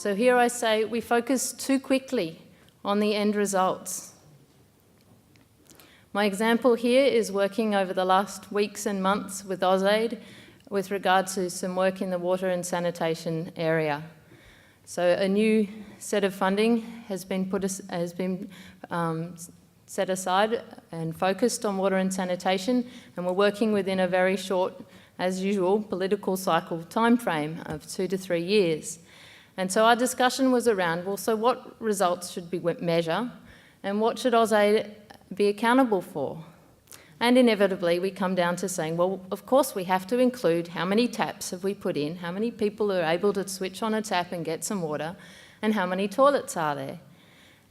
So here I say we focus too quickly on the end results. My example here is working over the last weeks and months with AusAid with regard to some work in the water and sanitation area. So a new set of funding has been set aside and focused on water and sanitation, and we're working within a very short, as usual, political cycle timeframe of 2 to 3 years. And so our discussion was around, well, so what results should we measure, and what should AusAid be accountable for? And inevitably, we come down to saying, well, of course, we have to include how many taps have we put in, how many people are able to switch on a tap and get some water, and how many toilets are there.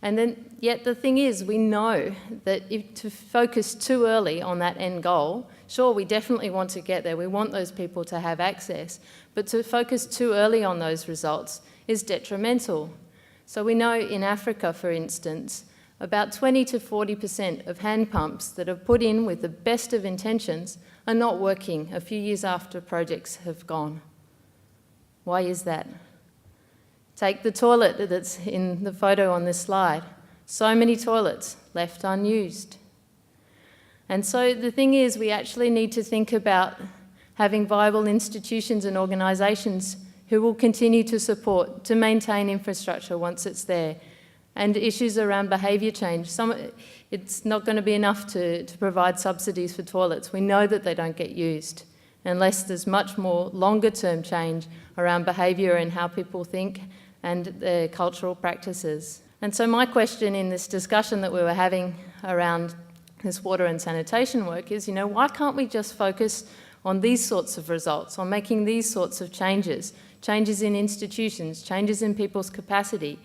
And then, yet the thing is, we know that if to focus too early on that end goal, sure, we definitely want to get there, we want those people to have access, but to focus too early on those results is detrimental. So we know in Africa, for instance, about 20 to 40% of hand pumps that are put in with the best of intentions are not working a few years after projects have gone. Why is that? Take the toilet that's in the photo on this slide. So many toilets left unused. And so the thing is, we actually need to think about having viable institutions and organisations who will continue to support, to maintain infrastructure once it's there. And issues around behaviour change. It's not going to be enough to provide subsidies for toilets. We know that they don't get used unless there's much more longer-term change around behaviour and how people think and their cultural practices. And so my question in this discussion that we were having around this water and sanitation work is, why can't we just focus on these sorts of results, on making these sorts of changes in institutions, changes in people's capacity?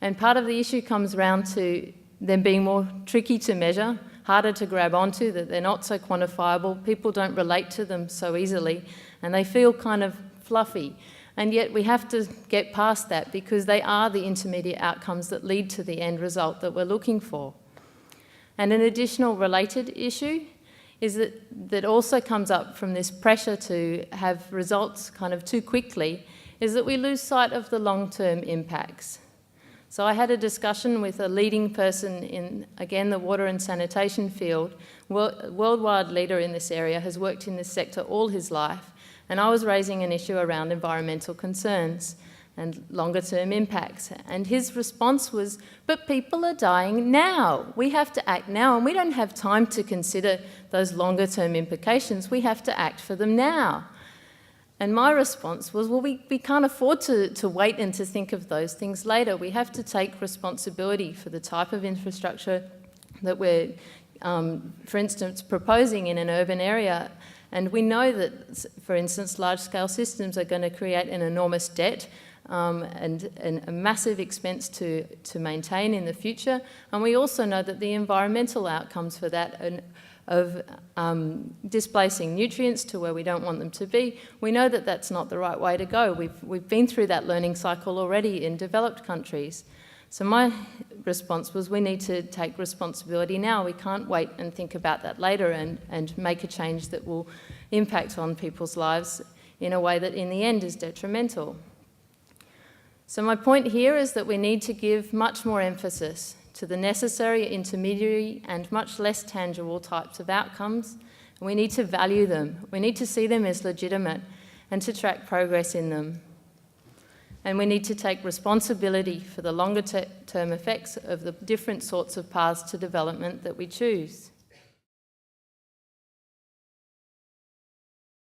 And part of the issue comes around to them being more tricky to measure, harder to grab onto, that they're not so quantifiable, people don't relate to them so easily, and they feel kind of fluffy. And yet we have to get past that because they are the intermediate outcomes that lead to the end result that we're looking for. And an additional related issue is that also comes up from this pressure to have results kind of too quickly, is that we lose sight of the long-term impacts. So I had a discussion with a leading person in, again, the water and sanitation field, worldwide leader in this area, has worked in this sector all his life, and I was raising an issue around environmental concerns and longer-term impacts. And his response was, but people are dying now. We have to act now, and we don't have time to consider those longer-term implications. We have to act for them now. And my response was, well, we can't afford to wait and to think of those things later. We have to take responsibility for the type of infrastructure that we're, for instance, proposing in an urban area. And we know that, for instance, large-scale systems are going to create an enormous debt and a massive expense to maintain in the future. And we also know that the environmental outcomes for that of displacing nutrients to where we don't want them to be, we know that that's not the right way to go. We've been through that learning cycle already in developed countries. So my response was, we need to take responsibility now. We can't wait and think about that later and make a change that will impact on people's lives in a way that in the end is detrimental. So my point here is that we need to give much more emphasis to the necessary intermediary and much less tangible types of outcomes. And we need to value them. We need to see them as legitimate and to track progress in them. And we need to take responsibility for the longer term effects of the different sorts of paths to development that we choose.